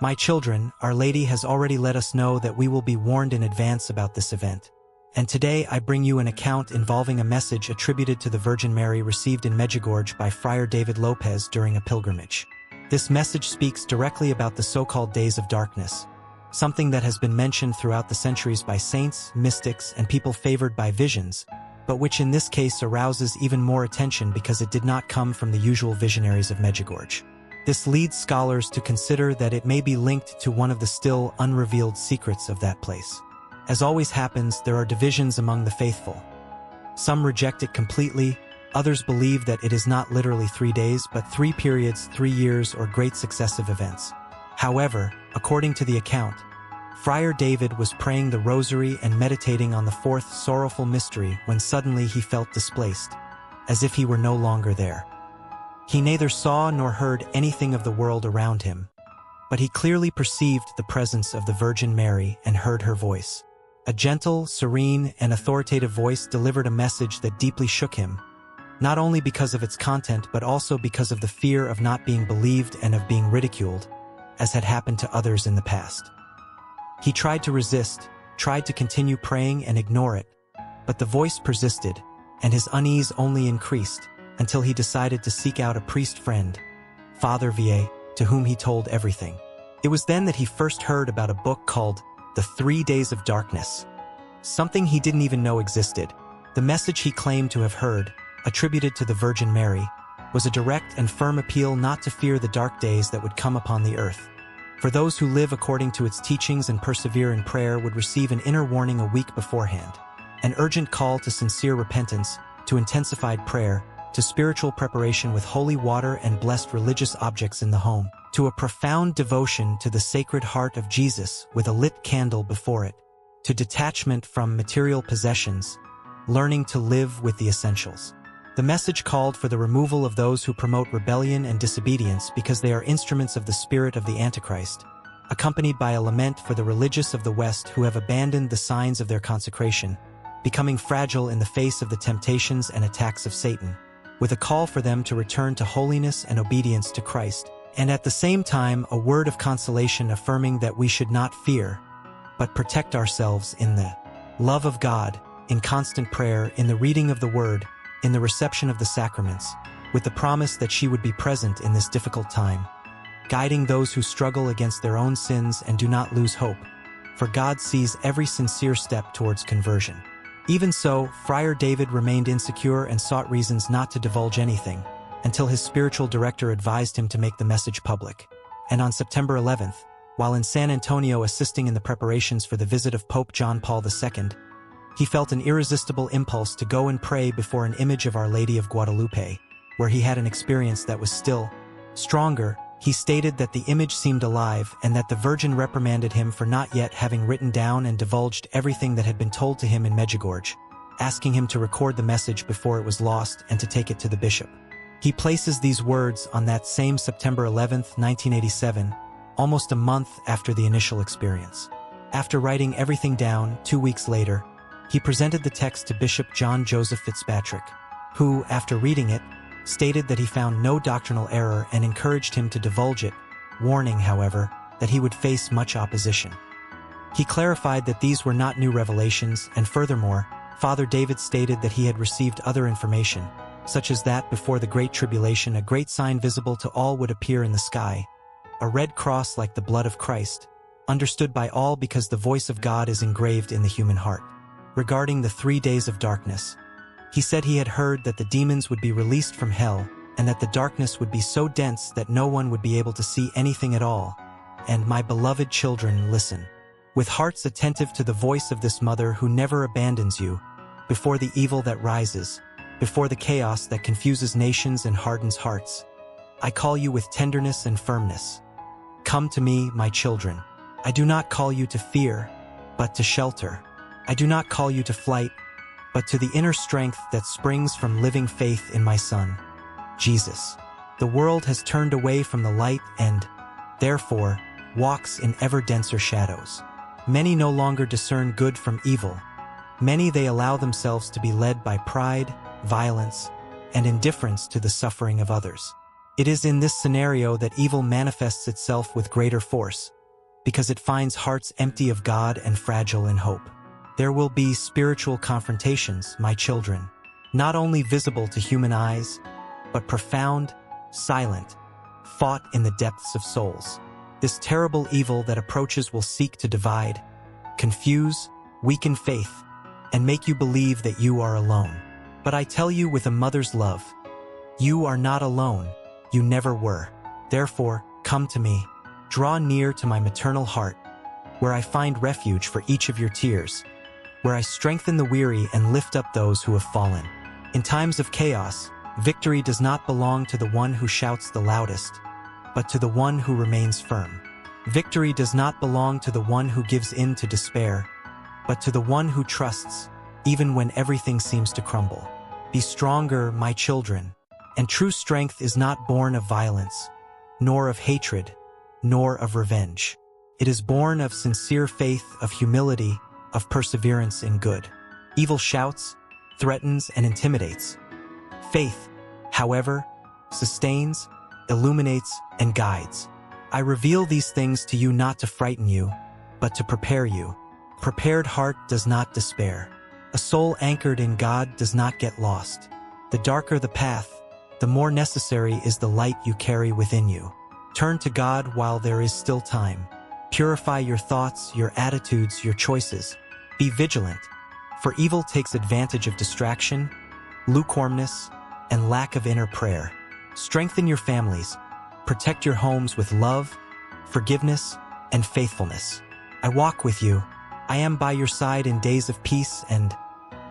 My children, Our Lady has already let us know that we will be warned in advance about this event. And today I bring you an account involving a message attributed to the Virgin Mary received in Medjugorje by Friar David Lopez during a pilgrimage. This message speaks directly about the so-called days of darkness, something that has been mentioned throughout the centuries by saints, mystics, and people favored by visions, but which in this case arouses even more attention because it did not come from the usual visionaries of Medjugorje. This leads scholars to consider that it may be linked to one of the still unrevealed secrets of that place. As always happens, there are divisions among the faithful. Some reject it completely, others believe that it is not literally 3 days, but 3 periods, 3 years, or great successive events. However, according to the account, Friar David was praying the rosary and meditating on the 4th sorrowful mystery when suddenly he felt displaced, as if he were no longer there. He neither saw nor heard anything of the world around him, but he clearly perceived the presence of the Virgin Mary and heard her voice. A gentle, serene, and authoritative voice delivered a message that deeply shook him, not only because of its content but also because of the fear of not being believed and of being ridiculed, as had happened to others in the past. He tried to resist, tried to continue praying and ignore it, but the voice persisted, and his unease only increased, until he decided to seek out a priest friend, Father Va, to whom he told everything. It was then that he first heard about a book called The 3 Days of Darkness, something he didn't even know existed. The message he claimed to have heard, attributed to the Virgin Mary, was a direct and firm appeal not to fear the dark days that would come upon the earth. For those who live according to its teachings and persevere in prayer would receive an inner warning a week beforehand, an urgent call to sincere repentance, to intensified prayer, to spiritual preparation with holy water and blessed religious objects in the home, to a profound devotion to the Sacred Heart of Jesus with a lit candle before it, to detachment from material possessions, learning to live with the essentials. The message called for the removal of those who promote rebellion and disobedience because they are instruments of the spirit of the Antichrist, accompanied by a lament for the religious of the West who have abandoned the signs of their consecration, becoming fragile in the face of the temptations and attacks of Satan, with a call for them to return to holiness and obedience to Christ, and at the same time a word of consolation affirming that we should not fear, but protect ourselves in the love of God, in constant prayer, in the reading of the Word, in the reception of the sacraments, with the promise that she would be present in this difficult time, guiding those who struggle against their own sins and do not lose hope, for God sees every sincere step towards conversion. Even so, Friar David remained insecure and sought reasons not to divulge anything, until his spiritual director advised him to make the message public. And on September 11th, while in San Antonio assisting in the preparations for the visit of Pope John Paul II, he felt an irresistible impulse to go and pray before an image of Our Lady of Guadalupe, where he had an experience that was still stronger. He stated that the image seemed alive and that the Virgin reprimanded him for not yet having written down and divulged everything that had been told to him in Medjugorje, asking him to record the message before it was lost and to take it to the bishop. He places these words on that same September 11th, 1987, almost a month after the initial experience. After writing everything down, 2 weeks later, he presented the text to Bishop John Joseph Fitzpatrick, who, after reading it, stated that he found no doctrinal error and encouraged him to divulge it, warning, however, that he would face much opposition. He clarified that these were not new revelations, and furthermore, Father David stated that he had received other information, such as that before the Great Tribulation a great sign visible to all would appear in the sky, a red cross like the blood of Christ, understood by all because the voice of God is engraved in the human heart. Regarding the 3 days of darkness, he said he had heard that the demons would be released from hell and that the darkness would be so dense that no one would be able to see anything at all. And my beloved children, listen, with hearts attentive to the voice of this mother who never abandons you, before the evil that rises, before the chaos that confuses nations and hardens hearts. I call you with tenderness and firmness. Come to me, my children. I do not call you to fear, but to shelter. I do not call you to flight, but to the inner strength that springs from living faith in my Son, Jesus. The world has turned away from the light and, therefore, walks in ever denser shadows. Many no longer discern good from evil. Many they allow themselves to be led by pride, violence, and indifference to the suffering of others. It is in this scenario that evil manifests itself with greater force, because it finds hearts empty of God and fragile in hope. There will be spiritual confrontations, my children, not only visible to human eyes, but profound, silent, fought in the depths of souls. This terrible evil that approaches will seek to divide, confuse, weaken faith, and make you believe that you are alone. But I tell you with a mother's love, you are not alone, you never were. Therefore, come to me, draw near to my maternal heart, where I find refuge for each of your tears, where I strengthen the weary and lift up those who have fallen. In times of chaos, victory does not belong to the one who shouts the loudest, but to the one who remains firm. Victory does not belong to the one who gives in to despair, but to the one who trusts, even when everything seems to crumble. Be stronger, my children, and true strength is not born of violence, nor of hatred, nor of revenge. It is born of sincere faith, of humility, of perseverance in good. Evil shouts, threatens, and intimidates. Faith, however, sustains, illuminates, and guides. I reveal these things to you not to frighten you, but to prepare you. Prepared heart does not despair. A soul anchored in God does not get lost. The darker the path, the more necessary is the light you carry within you. Turn to God while there is still time. Purify your thoughts, your attitudes, your choices. Be vigilant, for evil takes advantage of distraction, lukewarmness, and lack of inner prayer. Strengthen your families. Protect your homes with love, forgiveness, and faithfulness. I walk with you. I am by your side in days of peace and,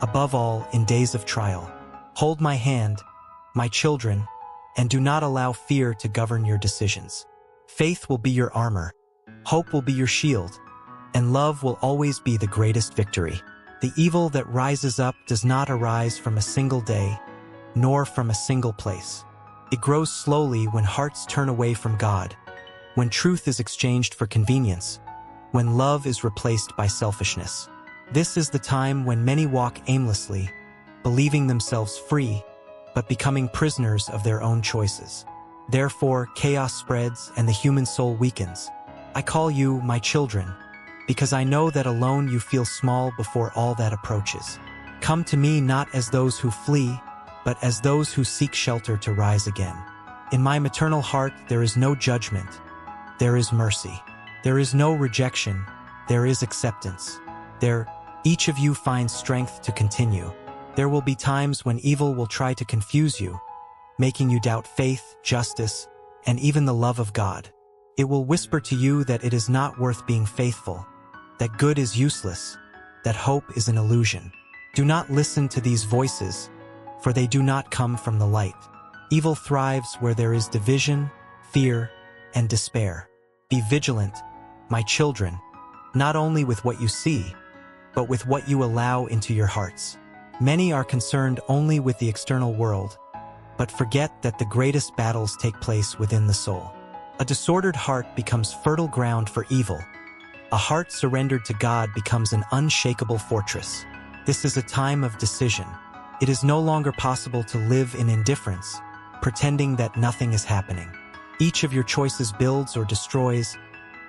above all, in days of trial. Hold my hand, my children, and do not allow fear to govern your decisions. Faith will be your armor, hope will be your shield, and love will always be the greatest victory. The evil that rises up does not arise from a single day, nor from a single place. It grows slowly when hearts turn away from God, when truth is exchanged for convenience, when love is replaced by selfishness. This is the time when many walk aimlessly, believing themselves free, but becoming prisoners of their own choices. Therefore, chaos spreads and the human soul weakens. I call you my children, because I know that alone you feel small before all that approaches. Come to me not as those who flee, but as those who seek shelter to rise again. In my maternal heart there is no judgment, there is mercy. There is no rejection, there is acceptance. There, each of you finds strength to continue. There will be times when evil will try to confuse you, making you doubt faith, justice, and even the love of God. It will whisper to you that it is not worth being faithful, that good is useless, that hope is an illusion. Do not listen to these voices, for they do not come from the light. Evil thrives where there is division, fear, and despair. Be vigilant, my children, not only with what you see, but with what you allow into your hearts. Many are concerned only with the external world, but forget that the greatest battles take place within the soul. A disordered heart becomes fertile ground for evil. A heart surrendered to God becomes an unshakable fortress. This is a time of decision. It is no longer possible to live in indifference, pretending that nothing is happening. Each of your choices builds or destroys,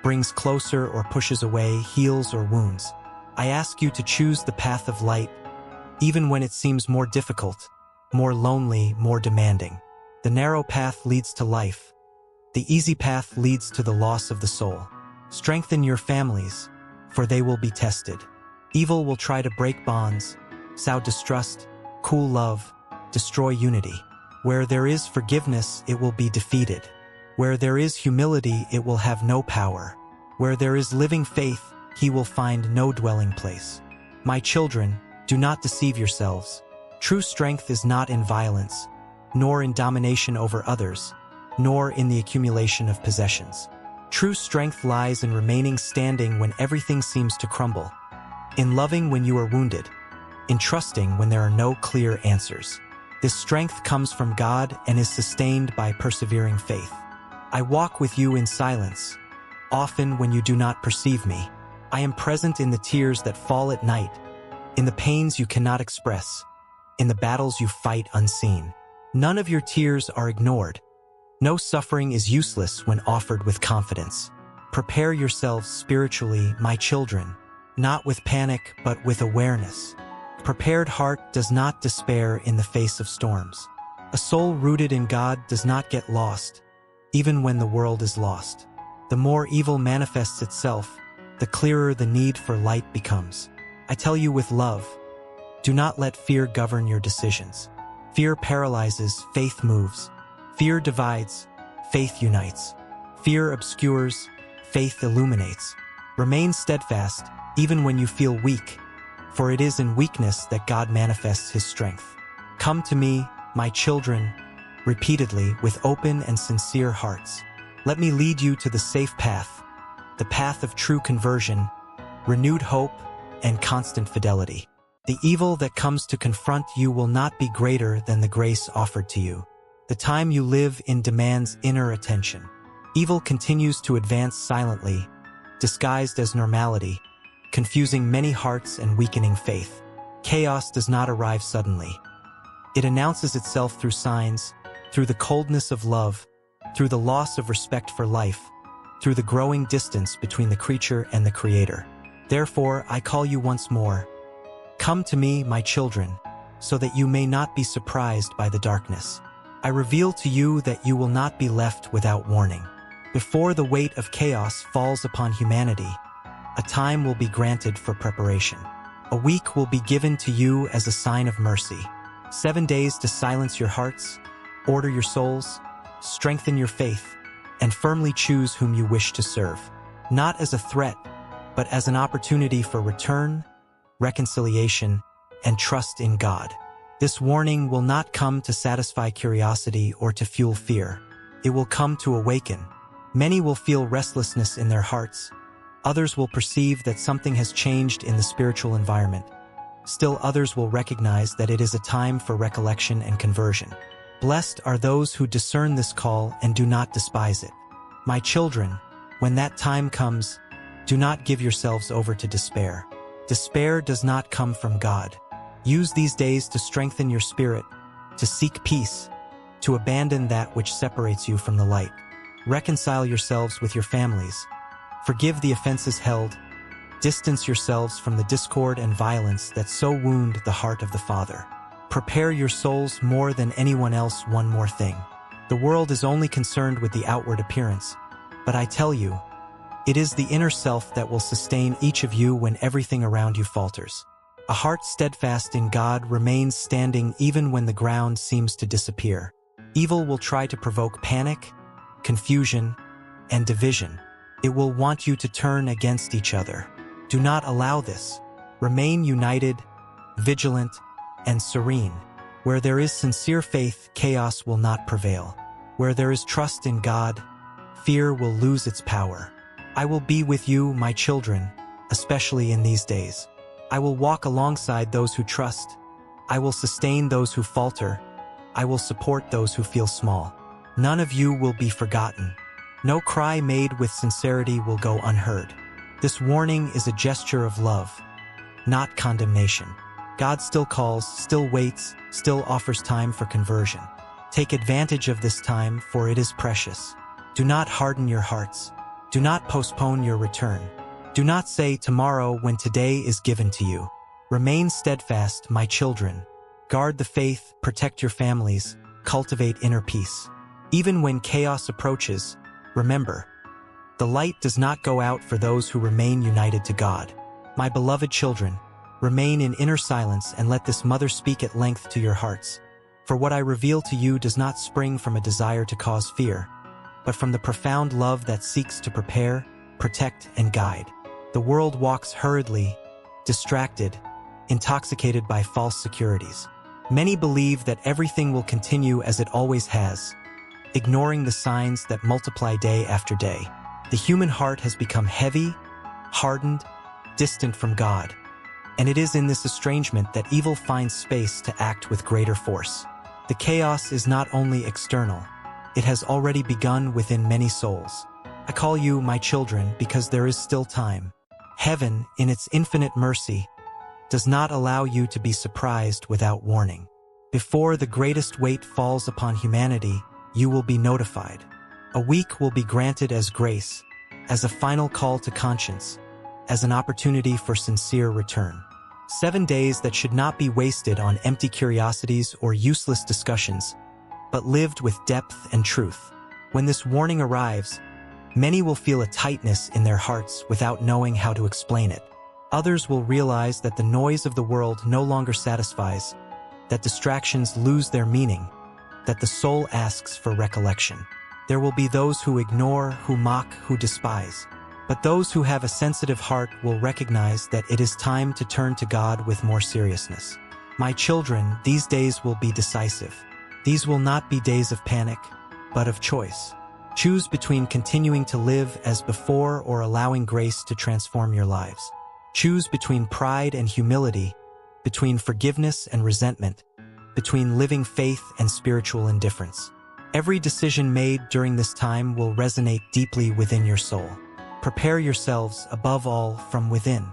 brings closer or pushes away, heals or wounds. I ask you to choose the path of light, even when it seems more difficult, more lonely, more demanding. The narrow path leads to life. The easy path leads to the loss of the soul. Strengthen your families, for they will be tested. Evil will try to break bonds, sow distrust, cool love, destroy unity. Where there is forgiveness, it will be defeated. Where there is humility, it will have no power. Where there is living faith, he will find no dwelling place. My children, do not deceive yourselves. True strength is not in violence, nor in domination over others, nor in the accumulation of possessions. True strength lies in remaining standing when everything seems to crumble, in loving when you are wounded, in trusting when there are no clear answers. This strength comes from God and is sustained by persevering faith. I walk with you in silence, often when you do not perceive me. I am present in the tears that fall at night, in the pains you cannot express, in the battles you fight unseen. None of your tears are ignored. No suffering is useless when offered with confidence. Prepare yourselves spiritually, my children, not with panic but with awareness. Prepared heart does not despair in the face of storms. A soul rooted in God does not get lost, even when the world is lost. The more evil manifests itself, the clearer the need for light becomes. I tell you with love, do not let fear govern your decisions. Fear paralyzes, faith moves. Fear divides, faith unites. Fear obscures, faith illuminates. Remain steadfast, even when you feel weak, for it is in weakness that God manifests His strength. Come to me, my children, repeatedly with open and sincere hearts. Let me lead you to the safe path, the path of true conversion, renewed hope, and constant fidelity. The evil that comes to confront you will not be greater than the grace offered to you. The time you live in demands inner attention. Evil continues to advance silently, disguised as normality, confusing many hearts and weakening faith. Chaos does not arrive suddenly. It announces itself through signs, through the coldness of love, through the loss of respect for life, through the growing distance between the creature and the Creator. Therefore, I call you once more. Come to me, my children, so that you may not be surprised by the darkness. I reveal to you that you will not be left without warning. Before the weight of chaos falls upon humanity, a time will be granted for preparation. A week will be given to you as a sign of mercy. 7 days to silence your hearts, order your souls, strengthen your faith, and firmly choose whom you wish to serve. Not as a threat, but as an opportunity for return, reconciliation, and trust in God. This warning will not come to satisfy curiosity or to fuel fear. It will come to awaken. Many will feel restlessness in their hearts. Others will perceive that something has changed in the spiritual environment. Still others will recognize that it is a time for recollection and conversion. Blessed are those who discern this call and do not despise it. My children, when that time comes, do not give yourselves over to despair. Despair does not come from God. Use these days to strengthen your spirit, to seek peace, to abandon that which separates you from the light. Reconcile yourselves with your families. Forgive the offenses held. Distance yourselves from the discord and violence that so wound the heart of the Father. Prepare your souls more than anyone else. One more thing. The world is only concerned with the outward appearance, but I tell you, it is the inner self that will sustain each of you when everything around you falters. A heart steadfast in God remains standing even when the ground seems to disappear. Evil will try to provoke panic, confusion, and division. It will want you to turn against each other. Do not allow this. Remain united, vigilant, and serene. Where there is sincere faith, chaos will not prevail. Where there is trust in God, fear will lose its power. I will be with you, my children, especially in these days. I will walk alongside those who trust. I will sustain those who falter. I will support those who feel small. None of you will be forgotten. No cry made with sincerity will go unheard. This warning is a gesture of love, not condemnation. God still calls, still waits, still offers time for conversion. Take advantage of this time, for it is precious. Do not harden your hearts. Do not postpone your return. Do not say tomorrow when today is given to you. Remain steadfast, my children. Guard the faith, protect your families, cultivate inner peace. Even when chaos approaches, remember, the light does not go out for those who remain united to God. My beloved children, remain in inner silence and let this mother speak at length to your hearts. For what I reveal to you does not spring from a desire to cause fear, but from the profound love that seeks to prepare, protect, and guide. The world walks hurriedly, distracted, intoxicated by false securities. Many believe that everything will continue as it always has, ignoring the signs that multiply day after day. The human heart has become heavy, hardened, distant from God, and it is in this estrangement that evil finds space to act with greater force. The chaos is not only external, it has already begun within many souls. I call you my children because there is still time. Heaven, in its infinite mercy, does not allow you to be surprised without warning. Before the greatest weight falls upon humanity, you will be notified. A week will be granted as grace, as a final call to conscience, as an opportunity for sincere return. 7 days that should not be wasted on empty curiosities or useless discussions, but lived with depth and truth. When this warning arrives, many will feel a tightness in their hearts without knowing how to explain it. Others will realize that the noise of the world no longer satisfies, that distractions lose their meaning, that the soul asks for recollection. There will be those who ignore, who mock, who despise. But those who have a sensitive heart will recognize that it is time to turn to God with more seriousness. My children, these days will be decisive. These will not be days of panic, but of choice. Choose between continuing to live as before or allowing grace to transform your lives. Choose between pride and humility, between forgiveness and resentment, between living faith and spiritual indifference. Every decision made during this time will resonate deeply within your soul. Prepare yourselves, above all, from within.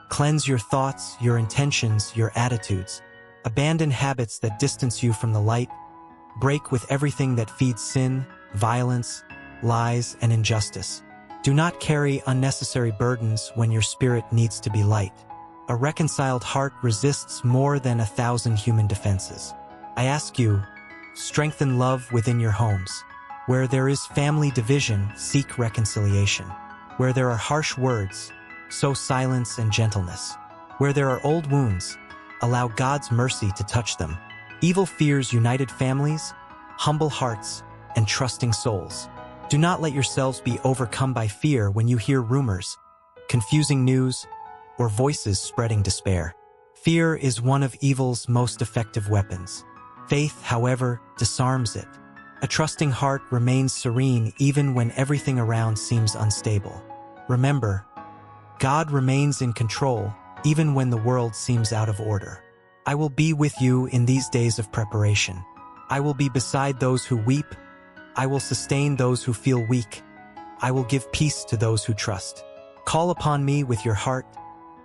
Cleanse your thoughts, your intentions, your attitudes. Abandon habits that distance you from the light. Break with everything that feeds sin, violence, lies, and injustice. Do not carry unnecessary burdens when your spirit needs to be light. A reconciled heart resists more than 1,000 human defenses. I ask you, strengthen love within your homes. Where there is family division, seek reconciliation. Where there are harsh words, sow silence and gentleness. Where there are old wounds, allow God's mercy to touch them. Evil fears united families, humble hearts, and trusting souls. Do not let yourselves be overcome by fear when you hear rumors, confusing news, or voices spreading despair. Fear is one of evil's most effective weapons. Faith, however, disarms it. A trusting heart remains serene even when everything around seems unstable. Remember, God remains in control even when the world seems out of order. I will be with you in these days of preparation. I will be beside those who weep. I will sustain those who feel weak. I will give peace to those who trust. Call upon me with your heart,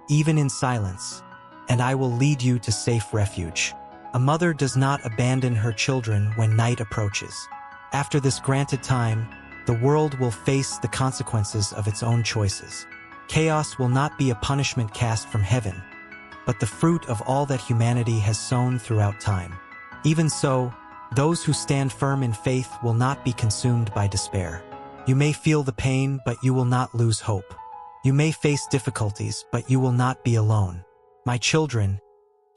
even in silence, and I will lead you to safe refuge. A mother does not abandon her children when night approaches. After this granted time, the world will face the consequences of its own choices. Chaos will not be a punishment cast from heaven, but the fruit of all that humanity has sown throughout time. Even so, those who stand firm in faith will not be consumed by despair. You may feel the pain, but you will not lose hope. You may face difficulties, but you will not be alone. My children,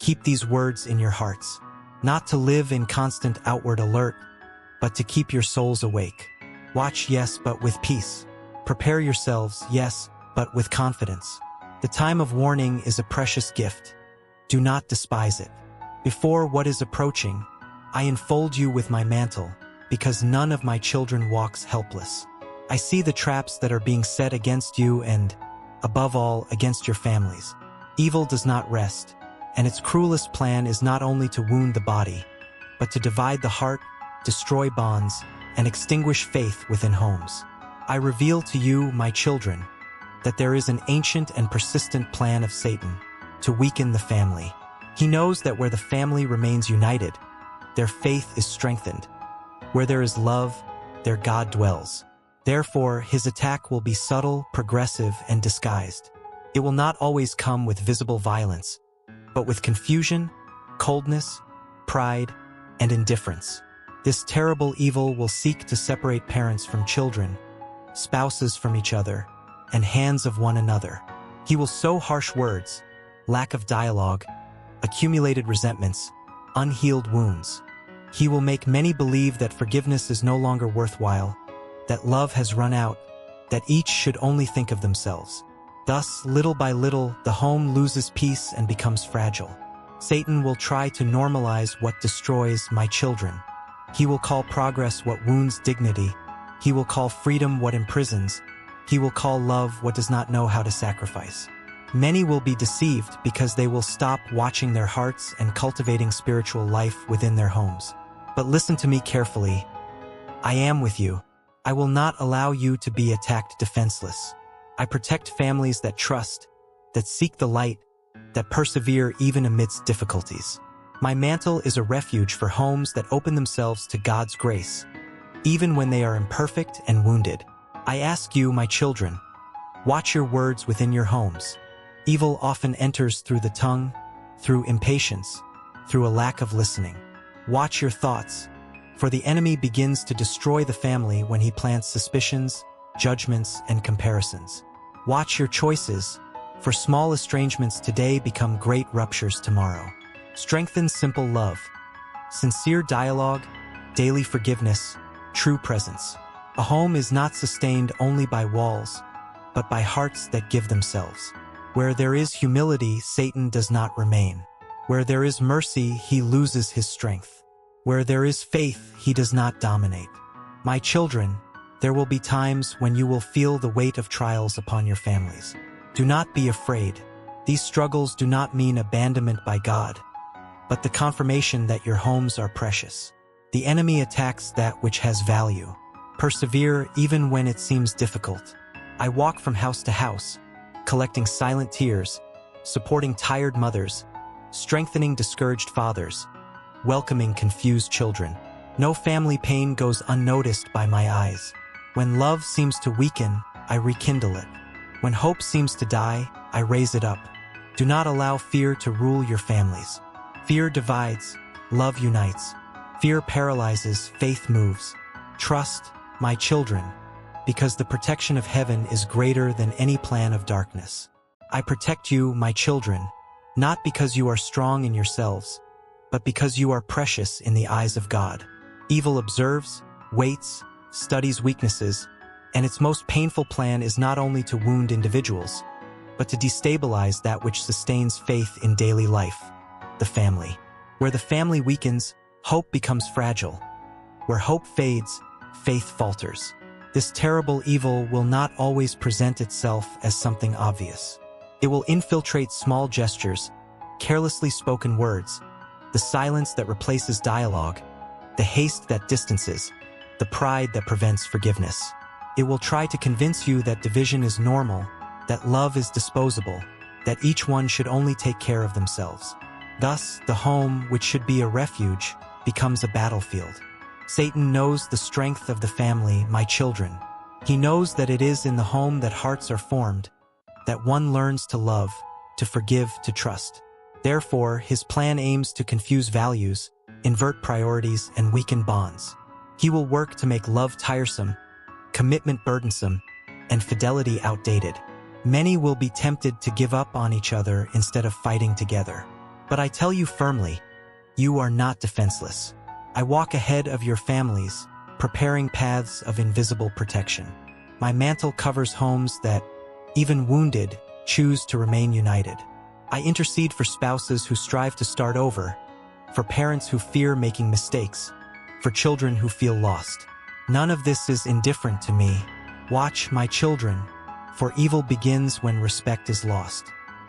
keep these words in your hearts, not to live in constant outward alert, but to keep your souls awake. Watch, yes, but with peace. Prepare yourselves, yes, but with confidence. The time of warning is a precious gift. Do not despise it. Before what is approaching, I enfold you with my mantle, because none of my children walks helpless. I see the traps that are being set against you and, above all, against your families. Evil does not rest, and its cruelest plan is not only to wound the body, but to divide the heart, destroy bonds, and extinguish faith within homes. I reveal to you, my children, that there is an ancient and persistent plan of Satan to weaken the family. He knows that where the family remains united, their faith is strengthened. Where there is love, there God dwells. Therefore, his attack will be subtle, progressive, and disguised. It will not always come with visible violence, but with confusion, coldness, pride, and indifference. This terrible evil will seek to separate parents from children, spouses from each other, and hands of one another. He will sow harsh words, lack of dialogue, accumulated resentments, unhealed wounds. He will make many believe that forgiveness is no longer worthwhile, that love has run out, that each should only think of themselves. Thus, little by little, the home loses peace and becomes fragile. Satan will try to normalize what destroys my children. He will call progress what wounds dignity. He will call freedom what imprisons. He will call love what does not know how to sacrifice. Many will be deceived because they will stop watching their hearts and cultivating spiritual life within their homes. But listen to me carefully. I am with you. I will not allow you to be attacked defenseless. I protect families that trust, that seek the light, that persevere even amidst difficulties. My mantle is a refuge for homes that open themselves to God's grace, even when they are imperfect and wounded. I ask you, my children, watch your words within your homes. Evil often enters through the tongue, through impatience, through a lack of listening. Watch your thoughts, for the enemy begins to destroy the family when he plants suspicions, judgments, and comparisons. Watch your choices, for small estrangements today become great ruptures tomorrow. Strengthen simple love, sincere dialogue, daily forgiveness, true presence. A home is not sustained only by walls, but by hearts that give themselves. Where there is humility, Satan does not remain. Where there is mercy, he loses his strength. Where there is faith, he does not dominate. My children, there will be times when you will feel the weight of trials upon your families. Do not be afraid. These struggles do not mean abandonment by God, but the confirmation that your homes are precious. The enemy attacks that which has value. Persevere even when it seems difficult. I walk from house to house, collecting silent tears, supporting tired mothers, strengthening discouraged fathers, welcoming confused children. No family pain goes unnoticed by my eyes. When love seems to weaken, I rekindle it. When hope seems to die, I raise it up. Do not allow fear to rule your families. Fear divides, love unites. Fear paralyzes, faith moves. Trust, my children, because the protection of heaven is greater than any plan of darkness. I protect you, my children, not because you are strong in yourselves, but because you are precious in the eyes of God. Evil observes, waits, studies weaknesses, and its most painful plan is not only to wound individuals, but to destabilize that which sustains faith in daily life, the family. Where the family weakens, hope becomes fragile. Where hope fades, faith falters. This terrible evil will not always present itself as something obvious. It will infiltrate small gestures, carelessly spoken words, the silence that replaces dialogue, the haste that distances, the pride that prevents forgiveness. It will try to convince you that division is normal, that love is disposable, that each one should only take care of themselves. Thus, the home, which should be a refuge, becomes a battlefield. Satan knows the strength of the family, my children. He knows that it is in the home that hearts are formed, that one learns to love, to forgive, to trust. Therefore, his plan aims to confuse values, invert priorities, and weaken bonds. He will work to make love tiresome, commitment burdensome, and fidelity outdated. Many will be tempted to give up on each other instead of fighting together. But I tell you firmly, you are not defenseless. I walk ahead of your families, preparing paths of invisible protection. My mantle covers homes that, even wounded, choose to remain united. I intercede for spouses who strive to start over, for parents who fear making mistakes, for children who feel lost. None of this is indifferent to me. Watch, my children, for evil begins when respect is lost.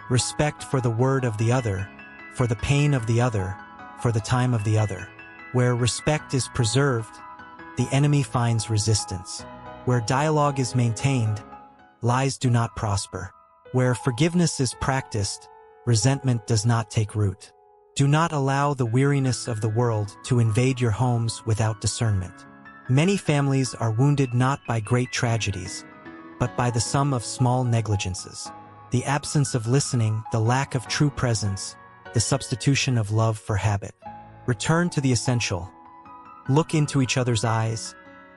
Respect for the word of the other, for the pain of the other, for the time of the other. Where respect is preserved, the enemy finds resistance. Where dialogue is maintained, lies do not prosper. Where forgiveness is practiced, resentment does not take root. Do not allow the weariness of the world to invade your homes without discernment. Many families are wounded not by great tragedies, but by the sum of small negligences. The absence of listening, the lack of true presence, the substitution of love for habit. Return to the essential. Look into each other's eyes,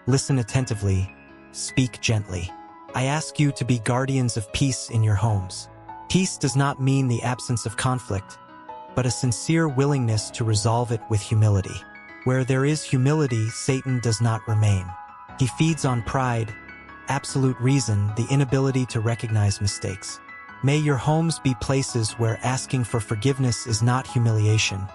listen attentively, speak gently. I ask you to be guardians of peace in your homes. Peace does not mean the absence of conflict, but a sincere willingness to resolve it with humility. Where there is humility, Satan does not remain. He feeds on pride, absolute reason, the inability to recognize mistakes. May your homes be places where asking for forgiveness is not humiliation,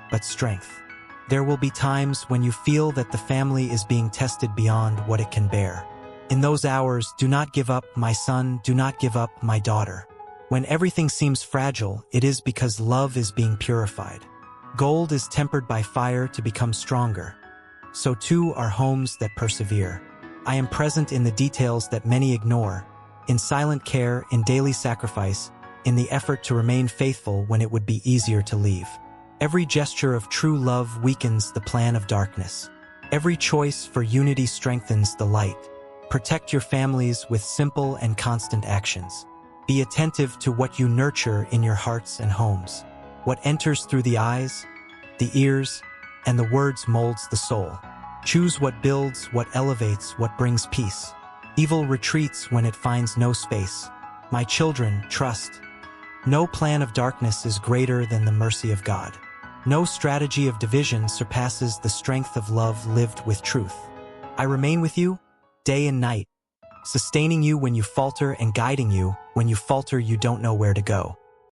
but strength. There will be times when you feel that the family is being tested beyond what it can bear. In those hours, do not give up, my son, do not give up, my daughter. When everything seems fragile, it is because love is being purified. Gold is tempered by fire to become stronger. So too are homes that persevere. I am present in the details that many ignore, in silent care, in daily sacrifice, in the effort to remain faithful when it would be easier to leave. Every gesture of true love weakens the plan of darkness. Every choice for unity strengthens the light. Protect your families with simple and constant actions. Be attentive to what you nurture in your hearts and homes. What enters through the eyes, the ears, and the words molds the soul. Choose what builds, what elevates, what brings peace. Evil retreats when it finds no space. My children, trust. No plan of darkness is greater than the mercy of God. No strategy of division surpasses the strength of love lived with truth. I remain with you, day and night, sustaining you when you falter and guiding you when you falter you don't know where to go.